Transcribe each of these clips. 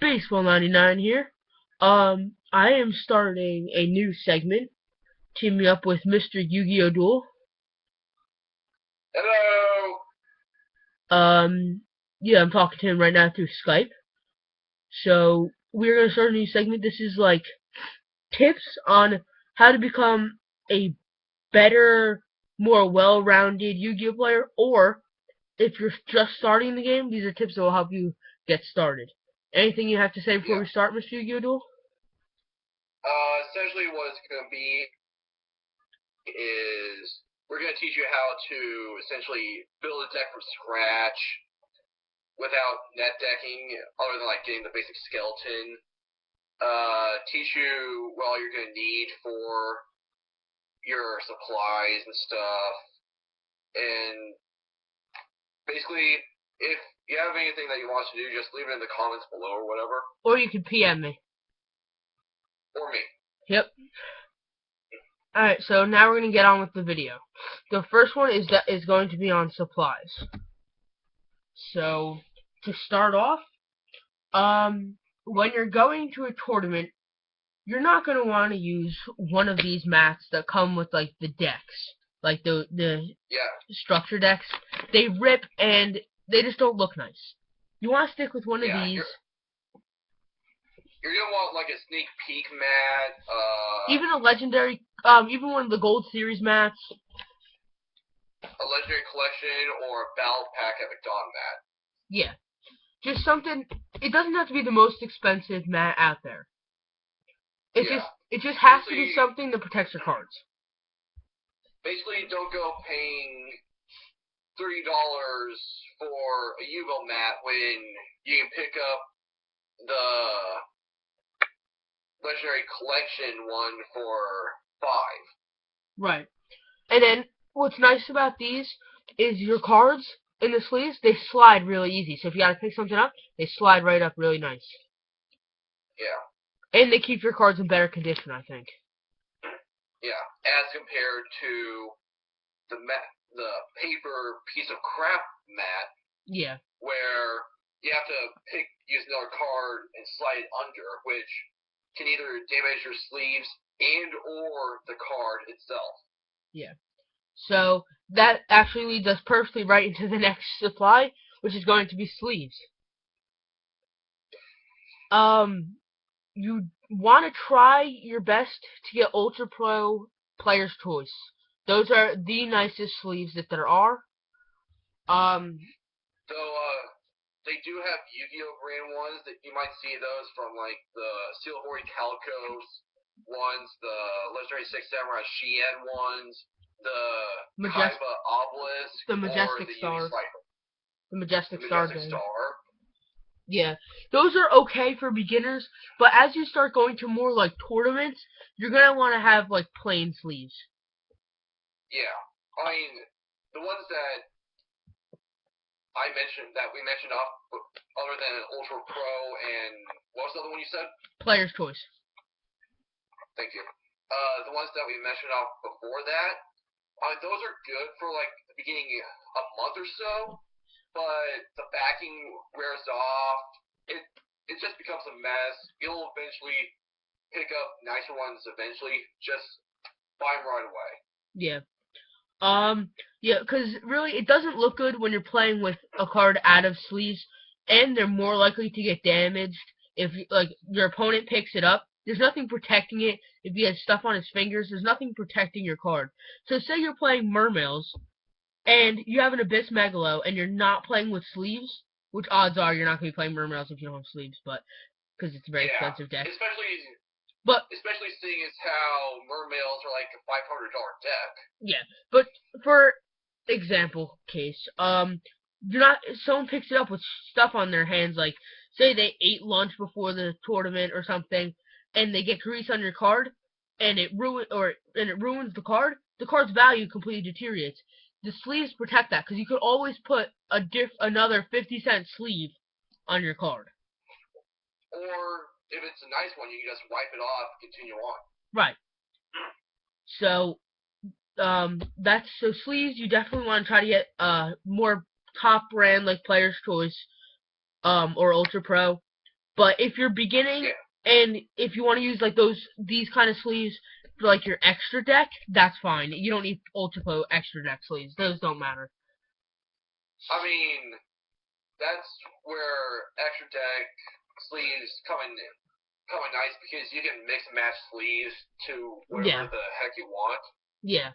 Baseball 99 here. I am starting a new segment, teaming up with Mr. Yu-Gi-Oh! Hello. Yeah, I'm talking to him right now through Skype. So, we're going to start a new segment. This is like tips on how to become a better, more well-rounded Yu-Gi-Oh! Player, or if you're just starting the game, these are tips that will help you get started. Anything you have to say before Yeah. we start, Mr. Yu-Gi-Oh! Essentially what it's going to be is we're going to teach you how to essentially build a deck from scratch without net decking, other than like getting the basic skeleton. Teach you what all you're going to need for your supplies and stuff. And basically, if you have anything that you want us to do, just leave it in the comments below or whatever. Or you can PM me. Or me. Yep. Alright, so now we're going to get on with the video. The first one is going to be on supplies. So, to start off, when you're going to a tournament, you're not going to want to use one of these mats that come with, like, the decks. Like, the structure decks. They rip, and they just don't look nice. You want to stick with one of these. You're gonna want like a sneak peek mat. Even a legendary, even one of the Gold Series mats. A legendary collection or a battle pack epic dawn mat. Yeah, just something. It doesn't have to be the most expensive mat out there. It just has to be something that protects your cards. Basically, don't go paying $30 for a yugioh mat when you can pick up the legendary collection one for $5. Right. And then what's nice about these is your cards in the sleeves, they slide really easy. So if you gotta pick something up, they slide right up really nice. Yeah. And they keep your cards in better condition, I think. Yeah, as compared to the paper piece of crap mat. Yeah. Where you have to use another card and slide it under, which can either damage your sleeves and or the card itself. Yeah. So that actually leads us perfectly right into the next supply, which is going to be sleeves. You want to try your best to get Ultra Pro Player's Choice. Those are the nicest sleeves that there are. They do have Yu-Gi-Oh! Brand ones that you might see those from like the Steel Hori Calicos ones, the Legendary Six Samurai Shien ones, the Kaiba Obelisk, the Majestic Star. The Majestic Star. Yeah, those are okay for beginners, but as you start going to more like tournaments, you're gonna want to have like plain sleeves. Yeah, I mean the ones that we mentioned off, other than Ultra Pro and what was the other one you said? Player's Choice. Thank you. The ones that we mentioned off before that, those are good for like the beginning a month or so, but the backing wears off. It just becomes a mess. You'll eventually pick up nicer ones eventually. Just buy them right away. Yeah. Yeah, because really, it doesn't look good when you're playing with a card out of sleeves, and they're more likely to get damaged if, like, your opponent picks it up. There's nothing protecting it. If he has stuff on his fingers, there's nothing protecting your card. So say you're playing Mermails, and you have an Abyss Megalo, and you're not playing with sleeves, which odds are you're not going to be playing Mermails if you don't have sleeves, but because it's a very expensive deck. Especially seeing as how Mermails are like a $500 deck. Yeah, but for example case, someone picks it up with stuff on their hands, like say they ate lunch before the tournament or something, and they get grease on your card, and it ruins the card. The card's value completely deteriorates. The sleeves protect that because you could always put another 50-cent sleeve on your card. Or if it's a nice one, you can just wipe it off and continue on. Right. So, so sleeves, you definitely want to try to get more top brand like Player's Choice, or Ultra Pro. But if you're beginning Yeah. and if you want to use like these kind of sleeves for like your extra deck, that's fine. You don't need Ultra Pro extra deck sleeves. Those don't matter. I mean, that's where extra deck sleeves come in nice because you can mix and match sleeves to whatever the heck you want. Yeah.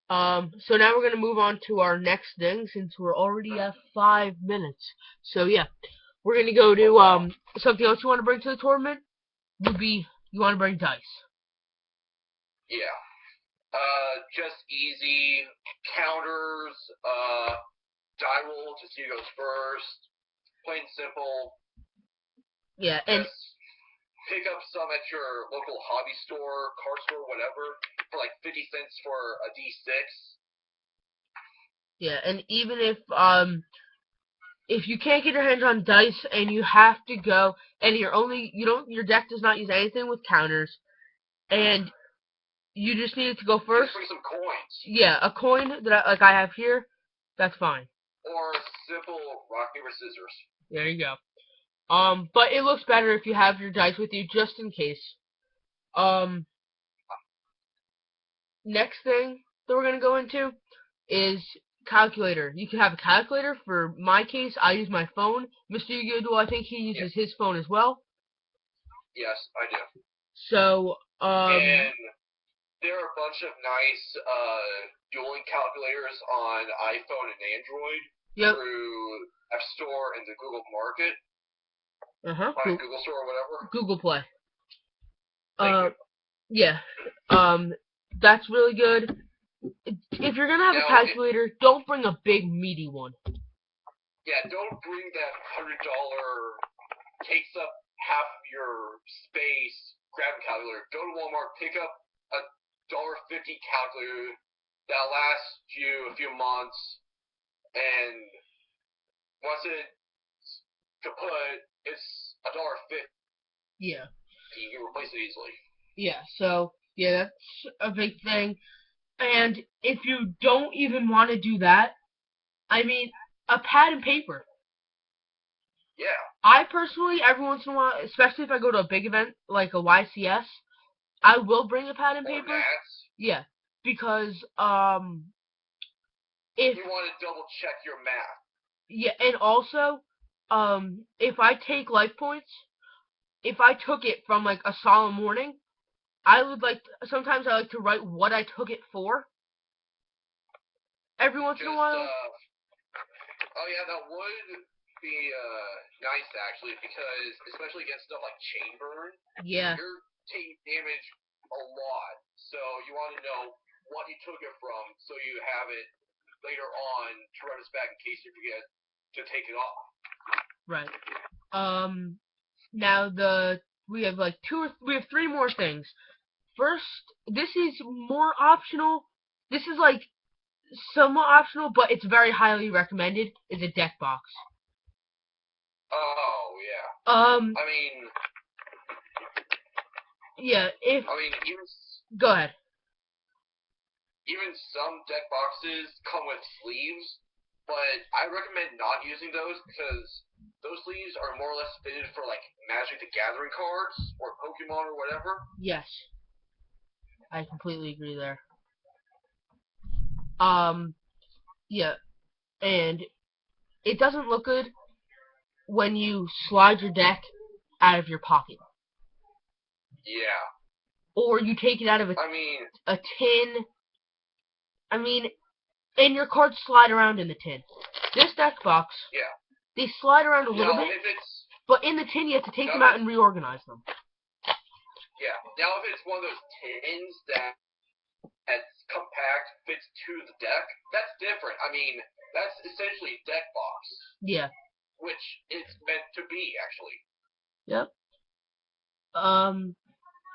So now we're gonna move on to our next thing since we're already at 5 minutes. So yeah, we're gonna go to something else you want to bring to the tournament. Would be you want to bring dice. Yeah. Just easy counters. Die roll to see who goes first. Plain simple. Yeah, and just pick up some at your local hobby store, card store, whatever, for like 50 cents for a D6. yeah, and even if you can't get your hands on dice and you have to go and your deck does not use anything with counters and you just need to go first. Just bring some coins. Yeah, a coin that I have here, that's fine. Or simple rock paper scissors. There you go. But it looks better if you have your dice with you just in case. Next thing that we're gonna go into is calculator. You can have a calculator. For my case, I use my phone. Mr. Yugioh, I think he uses his phone as well. Yes, I do. So, and there are a bunch of nice dueling calculators on iPhone and Android through App Store and the Google Market. Google Store or whatever. Google Play. Thank you. Yeah. That's really good. If you're gonna have a calculator, don't bring a big meaty one. Yeah, don't bring that $100 takes up half of your space grab calculator. Go to Walmart, pick up a $1.50 calculator that'll last you a few months, and once it's kaput, it's $1.50. Yeah. You can replace it easily. Yeah. So yeah, that's a big thing. And if you don't even want to do that, I mean, a pad and paper. Yeah. I personally, every once in a while, especially if I go to a big event like a YCS, I will bring a pad and paper. Yeah, because if you want to double check your math. Yeah, and also, if I take life points, if I took it from like a solemn warning, sometimes I like to write what I took it for. Every once in a while. Oh yeah, that would be nice actually, because especially against stuff like chain burn, you're taking damage a lot. So you want to know what you took it from, so you have it later on to reference back in case you forget to take it off. Right. Now we have three more things. First, this is more optional. This is like somewhat optional, but it's very highly recommended. Is a deck box. Oh yeah. I mean. Yeah. Go ahead. Even some deck boxes come with sleeves, but I recommend not using those because those sleeves are more or less fitted for like Magic the Gathering cards or Pokemon or whatever. Yes. I completely agree there. Yeah, and it doesn't look good when you slide your deck out of your pocket. Yeah. Or you take it out of a tin. And your cards slide around in the tin. This deck box, they slide around a little bit, but in the tin you have to take them out and reorganize them. Yeah. Now if it's one of those tins that's compact, fits to the deck, that's different. I mean, that's essentially a deck box. Yeah. Which it's meant to be, actually. Yep.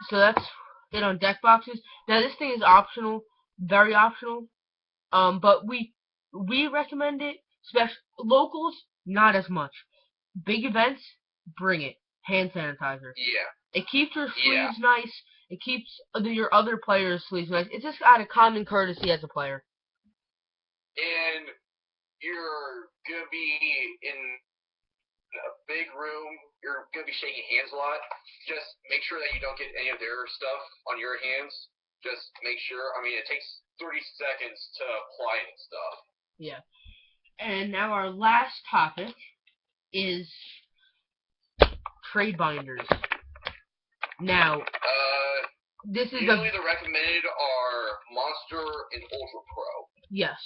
So that's it on deck boxes. Now this thing is optional, very optional. But we recommend it. Locals, not as much. Big events, bring it. Hand sanitizer. Yeah. It keeps your sleeves nice. It keeps your other players' sleeves nice. It's just out of common courtesy as a player. And you're gonna be in a big room, you're going to be shaking hands a lot. Just make sure that you don't get any of their stuff on your hands. Just make sure. I mean, it takes 30 seconds to apply it and stuff. Yeah. And now our last topic is trade binders. Now, this is usually the recommended are Monster and Ultra Pro. Yes.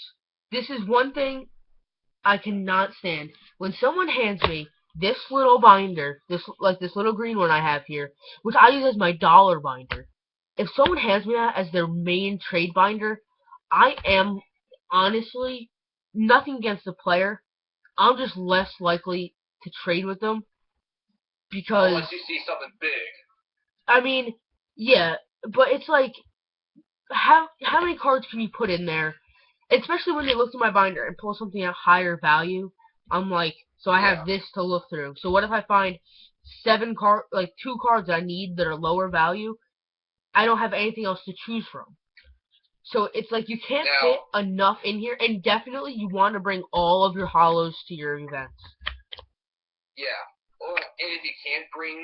This is one thing I cannot stand. When someone hands me this little binder, this little green one I have here, which I use as my dollar binder, if someone hands me that as their main trade binder, I am honestly nothing against the player. I'm just less likely to trade with them because unless you see something big. I mean, yeah, but it's like how many cards can you put in there? Especially when they look through my binder and pull something at higher value, I'm like, so I have this to look through. So what if I find 2 cards I need that are lower value? I don't have anything else to choose from. So it's like you can't fit enough in here, and definitely you want to bring all of your hollows to your events. Yeah. And if you can't bring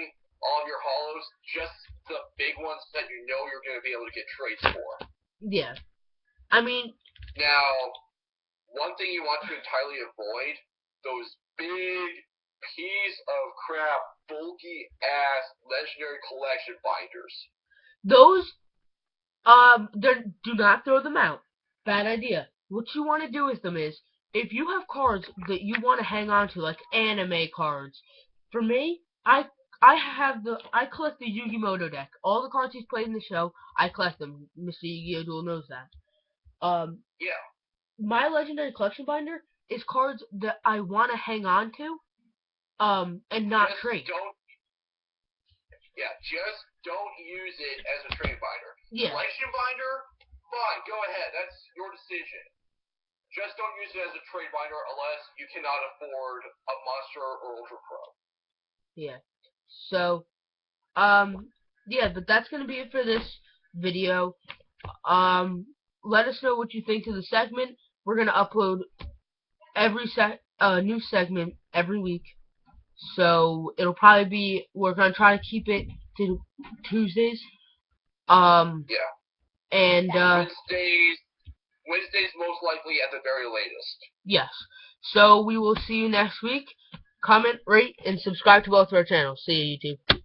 all of your hollows, just the big ones that you know you're going to be able to get trades for. Yeah. I mean... Now, one thing you want to entirely avoid, those big piece of crap, bulky-ass Legendary Collection binders. Those, do not throw them out. Bad idea. What you want to do with them is, if you have cards that you want to hang on to, like anime cards, for me, I collect the Yu-Gi-Oh deck. All the cards he's played in the show, I collect them. Mr. Yu-Gi-Oh Duel knows that. Yeah. My Legendary Collection binder is cards that I want to hang on to, and not trade. Just don't use it as a trade binder. Yeah. Collection binder, fine, go ahead. That's your decision. Just don't use it as a trade binder unless you cannot afford a Monster or Ultra Pro. Yeah. So, yeah, but that's gonna be it for this video. Let us know what you think of the segment. We're gonna upload every new segment every week. So it'll probably be, we're gonna try to keep it to Tuesdays. Yeah. And Wednesdays most likely at the very latest. Yes. So we will see you next week. Comment, rate, and subscribe to both of our channels. See you, YouTube.